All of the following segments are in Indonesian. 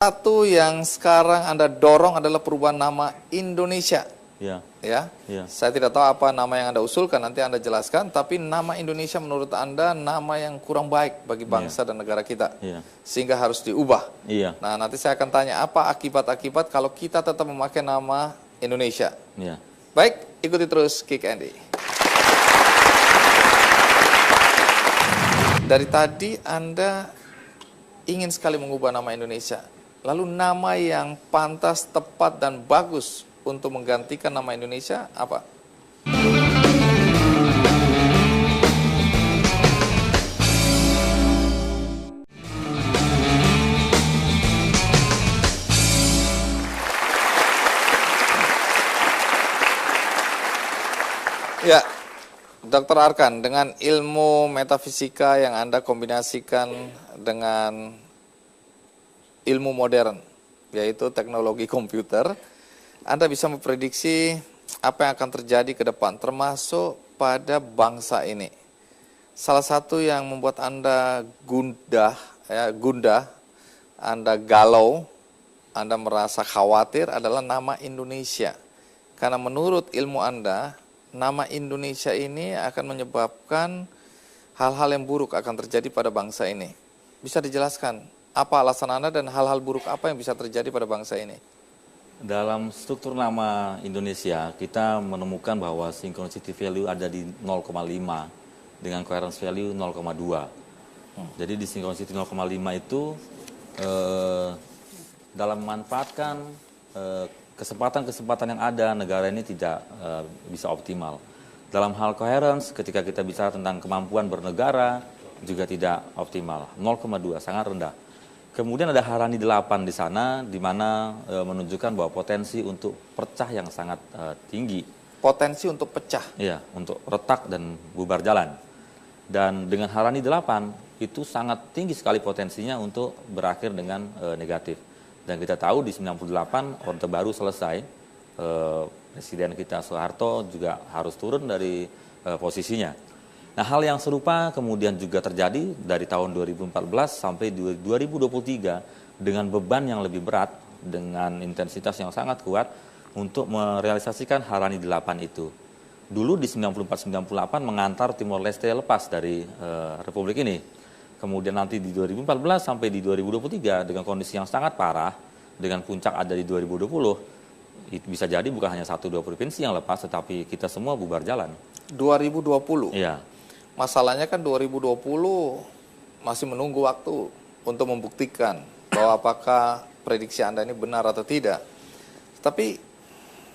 Satu yang sekarang Anda dorong adalah perubahan nama Indonesia. Ya. Ya. Ya. Saya tidak tahu apa nama yang Anda usulkan, nanti Anda jelaskan, tapi nama Indonesia menurut Anda nama yang kurang baik bagi bangsa dan negara kita. Ya. Sehingga harus diubah. Iya. Nah, nanti saya akan tanya apa akibat-akibat kalau kita tetap memakai nama Indonesia. Iya. Baik, ikuti terus Kick Andy. Dari tadi Anda ingin sekali mengubah nama Indonesia. Lalu nama yang pantas, tepat, dan bagus untuk menggantikan nama Indonesia apa? Ya, Dr. Arkan, dengan ilmu metafisika yang Anda kombinasikan dengan ilmu modern, yaitu teknologi komputer, Anda bisa memprediksi apa yang akan terjadi ke depan, termasuk pada bangsa ini. Salah satu yang membuat Anda gundah, Anda galau, Anda merasa khawatir adalah nama Indonesia. Karena menurut ilmu Anda, nama Indonesia ini akan menyebabkan hal-hal yang buruk akan terjadi pada bangsa ini. Bisa dijelaskan apa alasan Anda dan hal-hal buruk apa yang bisa terjadi pada bangsa ini? Dalam struktur nama Indonesia, kita menemukan bahwa synchronicity value ada di 0,5 dengan coherence value 0,2. Jadi di synchronicity 0,5 itu dalam memanfaatkan kesempatan-kesempatan yang ada, negara ini tidak bisa optimal. Dalam hal coherence, ketika kita bicara tentang kemampuan bernegara, juga tidak optimal. 0,2, sangat rendah. Kemudian ada Harani 8 di sana, di mana menunjukkan bahwa potensi untuk pecah yang sangat tinggi. Potensi untuk pecah? Iya, untuk retak dan bubar jalan. Dan dengan Harani 8, itu sangat tinggi sekali potensinya untuk berakhir dengan negatif. Dan kita tahu di 98, Orde Baru selesai, Presiden kita Soeharto juga harus turun dari posisinya. Nah, hal yang serupa kemudian juga terjadi dari tahun 2014 sampai 2023 dengan beban yang lebih berat, dengan intensitas yang sangat kuat untuk merealisasikan Harani 8 itu. Dulu di 94-98 mengantar Timor Leste lepas dari Republik ini. Kemudian nanti di 2014 sampai di 2023 dengan kondisi yang sangat parah, dengan puncak ada di 2020, itu bisa jadi bukan hanya 1-2 provinsi yang lepas, tetapi kita semua bubar jalan. 2020? Iya. Masalahnya kan 2020 masih menunggu waktu untuk membuktikan bahwa apakah prediksi Anda ini benar atau tidak. Tapi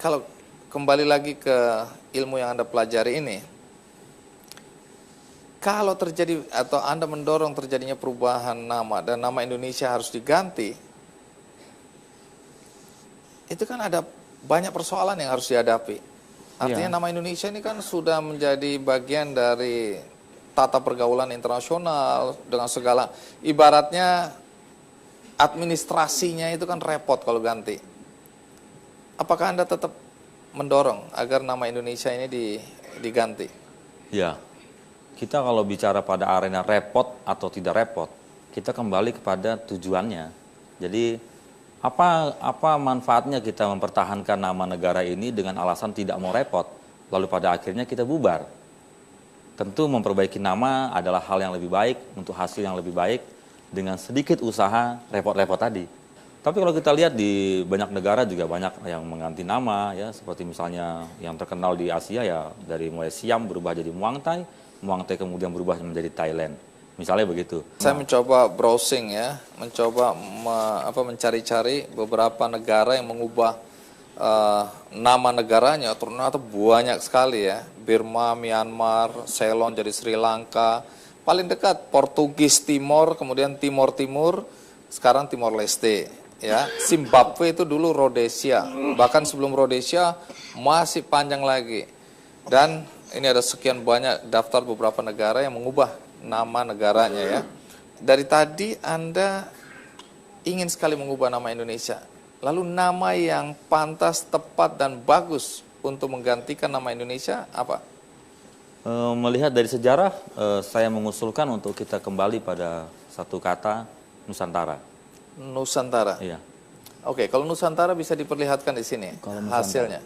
kalau kembali lagi ke ilmu yang Anda pelajari ini, kalau terjadi atau Anda mendorong terjadinya perubahan nama dan nama Indonesia harus diganti, itu kan ada banyak persoalan yang harus dihadapi. Artinya nama Indonesia ini kan sudah menjadi bagian dari tata pergaulan internasional dengan segala, ibaratnya administrasinya itu kan repot kalau ganti. Apakah Anda tetap mendorong agar nama Indonesia ini diganti? Ya, kita kalau bicara pada arena repot atau tidak repot, kita kembali kepada tujuannya. Jadi apa manfaatnya kita mempertahankan nama negara ini dengan alasan tidak mau repot, lalu pada akhirnya kita bubar? Tentu memperbaiki nama adalah hal yang lebih baik untuk hasil yang lebih baik dengan sedikit usaha repot-repot tadi. Tapi kalau kita lihat di banyak negara juga banyak yang mengganti nama, ya, seperti misalnya yang terkenal di Asia, ya, dari mulai Siam berubah jadi Muang Thai kemudian berubah menjadi Thailand. Misalnya begitu. Saya mencoba browsing, ya, mencoba mencari-cari beberapa negara yang mengubah nama negaranya, ternyata banyak sekali, ya. Burma, Myanmar, Ceylon jadi Sri Lanka, paling dekat Portugis Timor, kemudian Timor Timur, sekarang Timor Leste, ya. Zimbabwe itu dulu Rhodesia, bahkan sebelum Rhodesia masih panjang lagi. Dan ini ada sekian banyak daftar beberapa negara yang mengubah nama negaranya, ya. Dari tadi Anda ingin sekali mengubah nama Indonesia. Lalu nama yang pantas, tepat, dan bagus untuk menggantikan nama Indonesia apa? Melihat dari sejarah, saya mengusulkan untuk kita kembali pada satu kata, Nusantara. Nusantara. Iya. Oke, kalau Nusantara bisa diperlihatkan di sini Kalau Nusantara. hasilnya.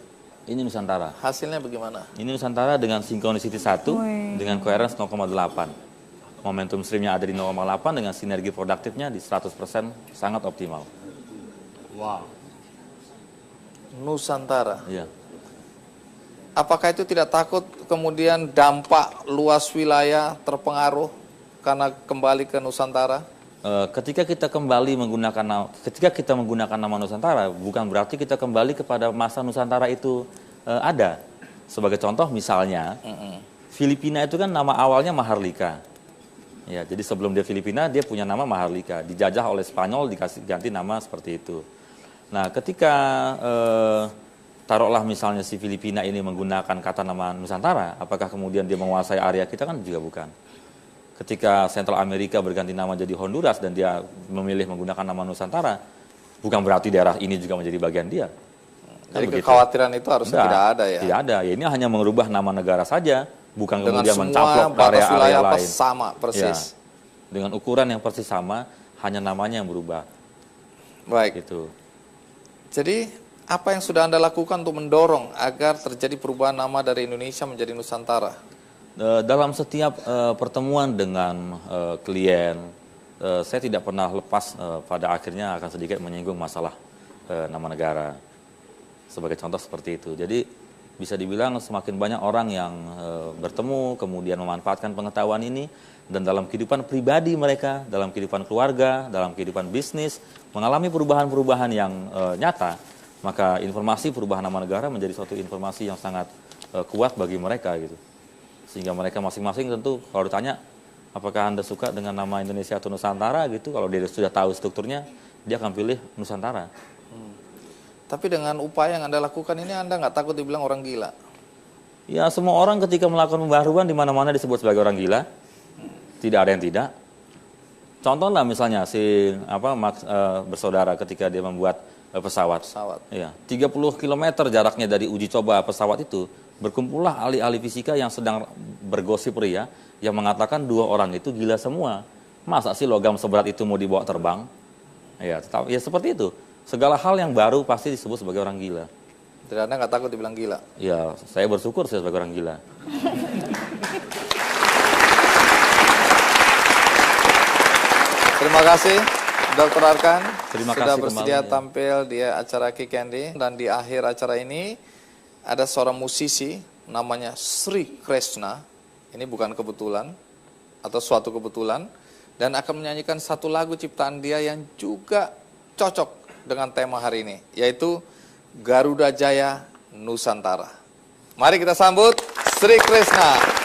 Ini Nusantara. Hasilnya bagaimana? Ini Nusantara dengan synchronicity 1 dengan coherence 0,8. Momentum streamnya ada di 0,8 dengan sinergi produktifnya di 100% sangat optimal. Wow. Nusantara. Iya. Apakah itu tidak takut kemudian dampak luas wilayah terpengaruh karena kembali ke Nusantara? Ketika kita menggunakan nama Nusantara, bukan berarti kita kembali kepada masa Nusantara itu ada. Sebagai contoh misalnya, Filipina itu kan nama awalnya Maharlika. Ya, jadi sebelum dia Filipina, dia punya nama Maharlika. Dijajah oleh Spanyol, dikasih ganti nama seperti itu. Nah, ketika taruhlah misalnya si Filipina ini menggunakan kata nama Nusantara, apakah kemudian dia menguasai area kita? Kan juga bukan. Ketika Central Amerika berganti nama jadi Honduras dan dia memilih menggunakan nama Nusantara, bukan berarti daerah ini juga menjadi bagian dia. Jadi kekhawatiran itu harusnya tidak ada ya? Tidak ada, ya ini hanya mengubah nama negara saja, bukan dengan kemudian semua mencaplok batas area-area wilayah lain. sama persis. Ya, dengan ukuran yang persis sama, hanya namanya yang berubah. Baik. Gitu. Jadi apa yang sudah Anda lakukan untuk mendorong agar terjadi perubahan nama dari Indonesia menjadi Nusantara? Dalam setiap pertemuan dengan klien, saya tidak pernah lepas pada akhirnya akan sedikit menyinggung masalah nama negara. Sebagai contoh seperti itu. Jadi bisa dibilang semakin banyak orang yang bertemu, kemudian memanfaatkan pengetahuan ini, dan dalam kehidupan pribadi mereka, dalam kehidupan keluarga, dalam kehidupan bisnis, mengalami perubahan-perubahan yang nyata, maka informasi perubahan nama negara menjadi suatu informasi yang sangat kuat bagi mereka gitu. Sehingga mereka masing-masing tentu kalau ditanya apakah Anda suka dengan nama Indonesia atau Nusantara gitu, kalau dia sudah tahu strukturnya, dia akan pilih Nusantara. Tapi dengan upaya yang Anda lakukan ini, Anda nggak takut dibilang orang gila? Ya, semua orang ketika melakukan pembaharuan di mana-mana disebut sebagai orang gila. Tidak ada yang tidak. Contohlah misalnya si bersaudara ketika dia membuat pesawat. Ya, 30 km jaraknya dari uji coba pesawat itu, berkumpullah ahli-ahli fisika yang sedang bergosip ria yang mengatakan dua orang itu gila semua. Masa sih logam seberat itu mau dibawa terbang? Ya, seperti itu. Segala hal yang baru pasti disebut sebagai orang gila. Jadi Anda nggak takut dibilang gila? Ya, saya bersyukur saya sebagai orang gila. Terima kasih, Dr. Arkan. Terima sudah kasih bersedia kembali, tampil di acara Kick Candy. Dan di akhir acara ini ada seorang musisi namanya Sri Krishna. Ini bukan kebetulan atau suatu kebetulan, dan akan menyanyikan satu lagu ciptaan dia yang juga cocok dengan tema hari ini, yaitu Garuda Jaya Nusantara. Mari kita sambut Sri Krishna.